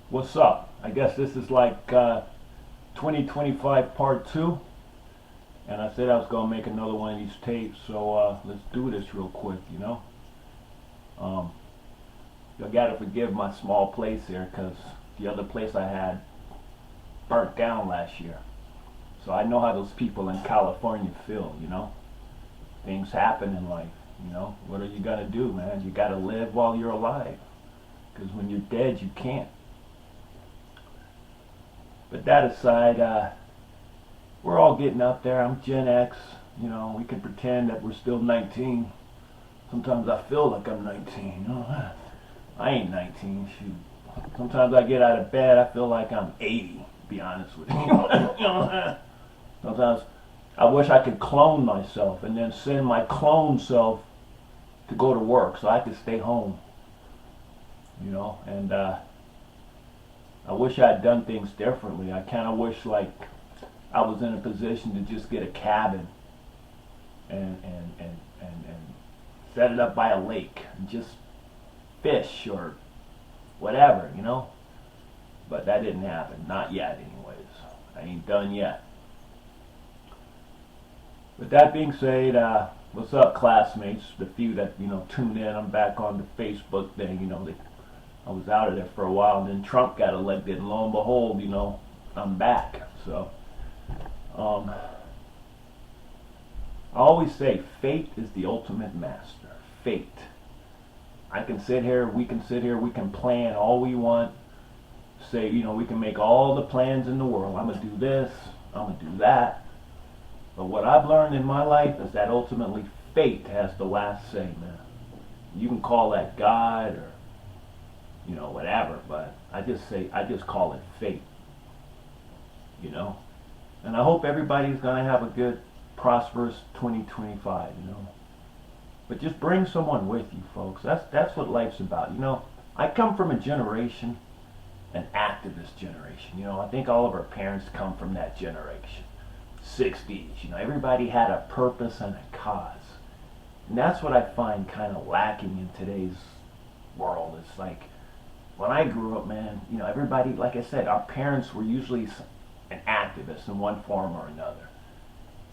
What's up? I guess this is like 2025 part two, and I said I was gonna make another one of these tapes, so let's do this real quick. Um, you gotta forgive my small place here, cause the other place I had burnt down last year. So I know how those people in California feel. Things happen in life. What are you gonna do, man? You gotta live while you're alive, cause when you're dead, you can't. But that aside, we're all getting up there. I'm Gen X. We can pretend that we're still 19. Sometimes I feel like I'm 19. I ain't 19. Shoot. Sometimes I get out of bed, I feel like I'm 80. To be honest with you. Sometimes I wish I could clone myself and then send my clone self to go to work so I could stay home. And I wish I had done things differently. I kind of wish like I was in a position to just get a cabin and set it up by a lake and just fish or whatever. But that didn't happen. Not yet, anyways. I ain't done yet. With that being said, what's up, classmates? The few that tuned in, I'm back on the Facebook thing. I was out of there for a while, and then Trump got elected, and lo and behold, I'm back. So, I always say fate is the ultimate master. Fate. I can sit here, we can sit here, we can plan all we want. Say, we can make all the plans in the world. I'm going to do this, I'm going to do that. But what I've learned in my life is that ultimately fate has the last say, man. You can call that God or, whatever, but I just call it fate, you know? And I hope everybody's going to have a good, prosperous 2025. But just bring someone with you, folks. That's what life's about. I come from a generation, an activist generation. I think all of our parents come from that generation. 60s, everybody had a purpose and a cause. And that's what I find kind of lacking in today's world. It's like when I grew up, man, everybody, like I said, our parents were usually an activist in one form or another.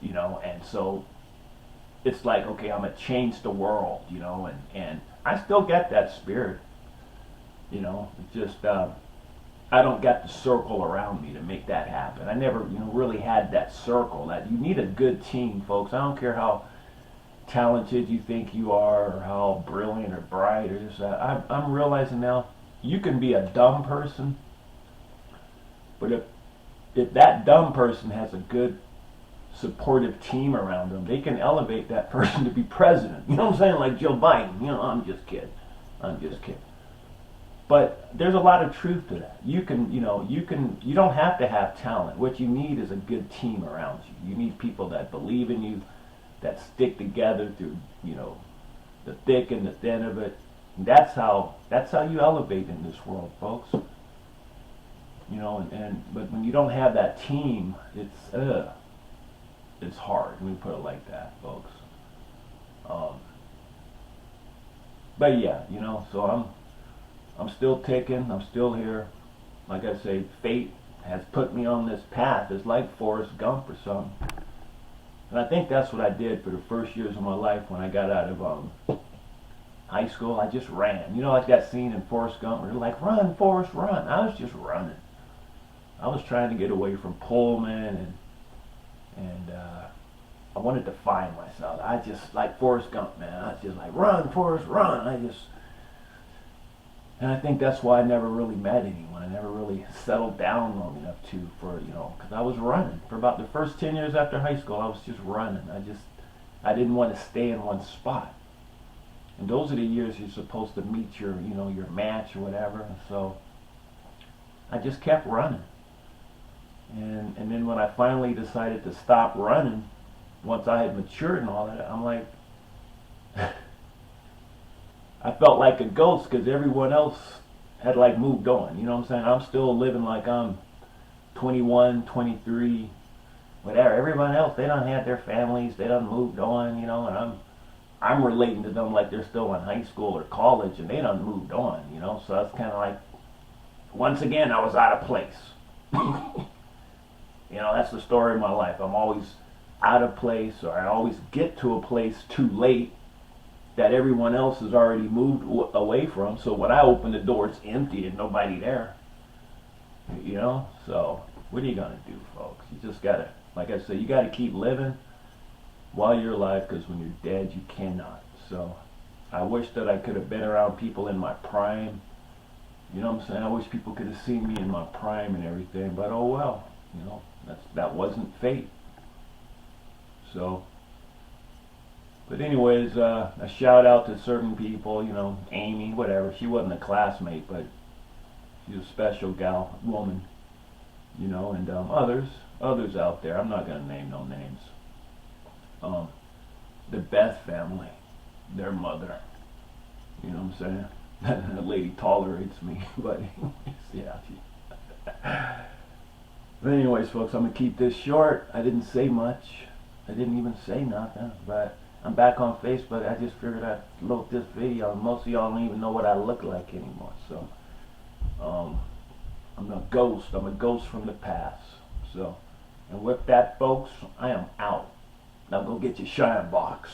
And so it's like, okay, I'm gonna change the world. And I still get that spirit. It's just I don't get the circle around me to make that happen. I never, really had that circle. That you need a good team, folks. I don't care how talented you think you are, or how brilliant or bright or this. I'm realizing now, you can be a dumb person, but if that dumb person has a good supportive team around them, they can elevate that person to be president. You know what I'm saying? Like Joe Biden. I'm just kidding. I'm just kidding. But there's a lot of truth to that. You don't have to have talent. What you need is a good team around you. You need people that believe in you, that stick together through, the thick and the thin of it. And that's how you elevate in this world, folks. But when you don't have that team, it's hard. Let me put it like that, folks. Um, but yeah, so I'm still ticking. I'm still here. Like I say, fate has put me on this path. It's like Forrest Gump or something. And I think that's what I did for the first years of my life when I got out of high school. I just ran. Like that scene in Forrest Gump where they're like, "Run, Forrest, run." I was just running. I was trying to get away from Pullman and I wanted to find myself. I just like Forrest Gump, man. I was just like, "Run, Forrest, run." And I think that's why I never really met anyone. I never really settled down long enough because I was running. For about the first 10 years after high school, I was just running. I didn't want to stay in one spot. And those are the years you're supposed to meet your match or whatever. And so I just kept running. And then when I finally decided to stop running, once I had matured and all that, I'm like, I felt like a ghost because everyone else had like moved on. You know what I'm saying? I'm still living like I'm 21, 23, whatever. Everyone else, they done had their families, they done moved on, and I'm relating to them like they're still in high school or college and they done moved on. So that's kind of like, once again, I was out of place. You know, that's the story of my life. I'm always out of place, or I always get to a place too late that everyone else has already moved away from. So when I open the door, it's empty and nobody there. You know, so what are you gonna do, folks? You just gotta, like I said, you gotta keep living while you're alive, because when you're dead, you cannot. So I wish that I could have been around people in my prime. You know what I'm saying? I wish people could have seen me in my prime and everything, but oh well. You know, that wasn't fate. So, but anyways, a shout out to certain people. You know, Amy, whatever. She wasn't a classmate, but she's a special gal, woman. You know, and others out there. I'm not gonna name no names. The Beth family, their mother. You know what I'm saying? That lady tolerates me, but yeah. But anyways, folks, I'm gonna keep this short. I didn't say much. I didn't even say nothing, but I'm back on Facebook. I just figured I'd load this video. Most of y'all don't even know what I look like anymore. So, I'm a ghost. I'm a ghost from the past. So, and with that, folks, I am out. Now go get your shine box.